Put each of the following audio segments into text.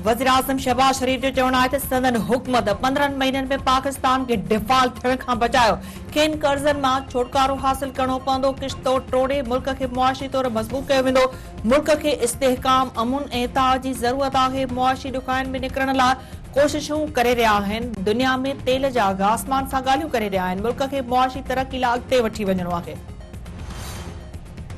वज़ीर-ए-आज़म शहबाज शरीफ जो चवणु आहे त संदन हुकूमत 15 महीननि में पाकिस्तान खे डिफॉल्ट थियण खां बचायो। खेनि कर्ज़नि मां छुटकारो हासिल करणो पवंदो। किश्तो टोड़े मुल्क खे मुआशी तौर मज़बूत कयो वेंदो। मुल्क खे इस्तेहकाम, अमुन ऐं इत्तेहाद जी ज़रूरत आहे। मुआशी ॾुखियाईनि में निकिरण लाइ कोशिशूं करे रहिया आहिनि। दुनिया में तेल जा अघ आसमान सां ॻाल्हियूं करे रहिया आहिनि। मुल्क खे मुआशी तरक़ी लाइ अॻिते वठी वञणो आहे।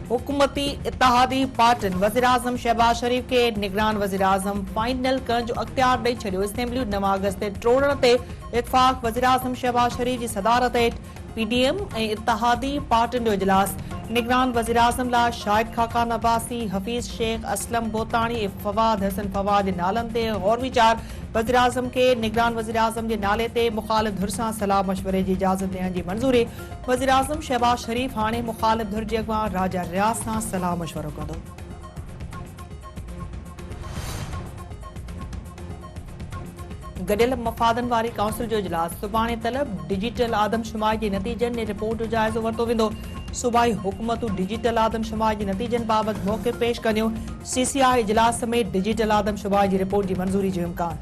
हुकूमती इत्तेहादी पार्टियुनि वज़ीर-ए-आज़म शहबाज शरीफ खे निगरान वज़ीर-ए-आज़म फाइनल करण जो अख़्तियार ॾेई छॾियो। असेंबली 9 अगस्त ते टोड़ण ते इतफ़ाक़। वज़ीर-ए-आज़म शहबाज शरीफ जी सदारत हेठि पीडीएम ऐं इत्तेहादी पार्टियुनि जो इजलास। निगरान वज़ीर-ए-आज़म लाइ शाहिद खाकान अब्बासी, हफ़ीज़ शेख, असलम बोतानी ऐं फवाद हसन फवाद जे नालनि ते गौर वीचार। वज़ीर-ए-आज़म खे निगरान वज़ीर-ए-आज़म जे नाले ते मुख़ालिफ़ धुर सां सलाह मशवरे जी इजाज़त ॾियण जी मंज़ूरी। वज़ीर-ए-आज़म शहबाज शरीफ हाणे मुख़ालिफ़ धुर जे अॻवान राजा रियाज़ सां सलाह मशवरो कंदो। गडियल मफ़ादनि वारी काउंसिल जो इजलास सुभाणे तलब। डिजिटल आदमशुमारी जे नतीजनि ऐं रिपोर्ट जो जाइज़ो वरितो वेंदो। सूबाई हुकूमतूं डिजिटल आदमशुमारी जे नतीजनि बाबति मौक़िफ़ पेश कंदियूं। सीसीआई इजलास में डिजिटल आदमशुमारी जी रिपोर्ट जी मंज़ूरी जो इम्कान।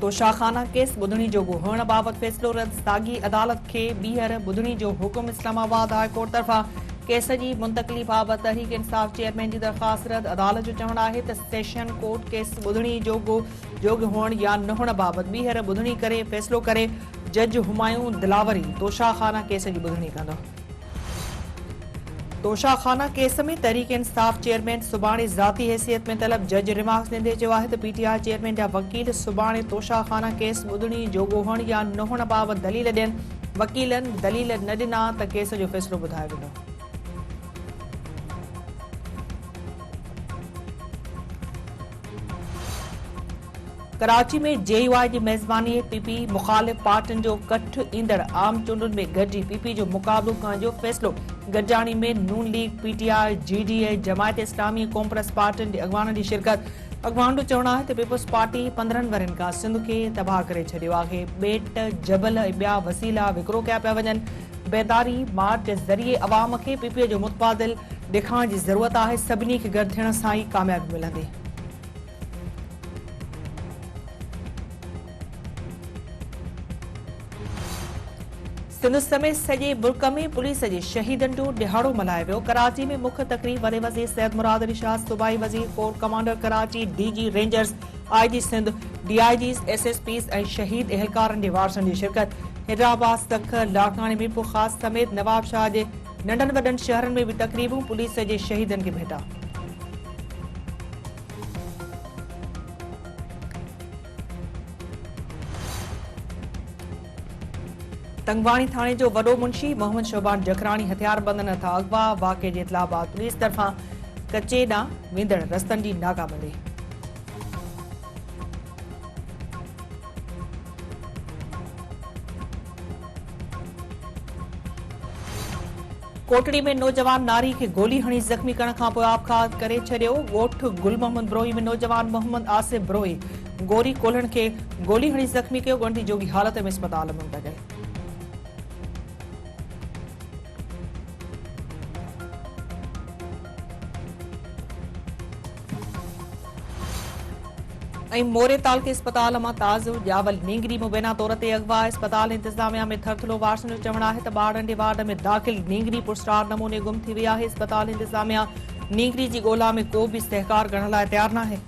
तोशाखाना केस ॿुधणी जोॻो हुअण बाबति फ़ैसिलो रद्द। साॻी अदालत खे ॿीहर ॿुधणी जो हुकुम। इस्लामाबाद हाई कोर्ट तरफ़ां केस जी मुंतक़िली बाबति तहरीक इंसाफ़ चेयरमैन जी दरख़्वास्त रद्द। अदालत जो चवणु आहे त सेशन कोर्ट केस ॿुधणी जोॻ हुअण या न हुअण बाबति ॿीहर ॿुधणी करे फ़ैसिलो करे जज हुमायूं दिलावरी तोशाखाना केस जी ॿुधणी कंदो। तोशाखाना केस में तहरीक इंसाफ़ चेयरमैन सुभाणे ज़ाती हैसियत में तलब। जज रिमार्क्स ॾींदे चयो आहे त पीटीआई चेयरमैन जा वकील सुभाणे तोशाखाना केस ॿुधणी जोॻो हुअण या न हुअण बाबति दलील ॾियनि। वकीलनि दलील न ॾिना त केस जो फ़ैसिलो ॿुधायो वेंदो। कराची में जेयूआई जी मेज़बानी पीपी मुख़ालिफ़ पार्टियुनि जो कठ ईंदड़ आम चूंडुनि में गॾिजी पीपी जो मुक़ाबिलो करण जो फ़ैसिलो। गॾिजाणी में नून लीग, पीटीआई, जीडीए, जमायत इस्लामी, कॉमर्स पार्टियुनि जे अॻवाननि जी शिरकत। अॻवान जो चवणु आहे त पीपल्स पार्टी 15 वरनि खां सिंध खे तबाह करे छॾियो आहे। ॿेट, जबल ऐं ॿिया वसीला विकिरो कया पिया वञनि। बेदारी मार्च जे ज़रिए अवाम खे पीपीए जो मुतबादिल ॾेखारण जी ज़रूरत आहे। सभिनी खे गॾु थियण सां ई कामयाबी मिलंदी। सिंध समेत सॼे मुल्क में पुलिस जे शहीदनि जो ॾिहाड़ो मल्हायो वियो। कराची में मुख्य तक़रीब वॾे वज़ीर सैयद मुराद अली शाह, सूबाई वज़ीर, core commander Karachi, DG rangers, IG Sindh, DIGs, SSPs ऐं शहीद एहलकारनि जे वारसनि जी शिरकत। हैदराबाद, सख, लाड़कानी, मीरपुर ख़ास समेत नवाबशाह जे नंढनि वॾनि शहरनि में बि तक़रीबूं पुलिस जे शहीदनि खे भेटा। तंगवाणी थाणे जो वॾो मुंशी मोहम्मद शोबान जखराणी हथियारबंदनि हथां अगवा। वाक़े जे इतला बाद पुलिस तरफ़ां कचे ॾांहुं वेंदड़ रस्तनि जी नाकाबंदी। कोटड़ी में नौजवान नारी खे गोली हणी ज़ख़्मी करण खां पोइ आपघात करे छॾियो। ॻोठ गुल मोहम्मद ब्रोही में नौजवान मोहम्मद आसिफ ब्रोही गोरी कोल्हण खे गोली हणी ज़ख़्मी कयो। गंढी जोगी हालत में अस्पताल मुंतक़िल। मोरे तालके अस्पताल मां ताज़ो ॼावल नींगरी मुबैना तौर ते अगवा। अस्पताल इंतजामिया में थरथलो वारसनि जो चवणु आहे त ॿारनि जे वार्ड में दाख़िल नींगरी पुरस्कार नमूने गुम थी वई आहे। अस्पताल इंतजामिया नींगरी जी ॻोल्हा में को बि इस्तेहकार करण लाइ तयारु न आहे।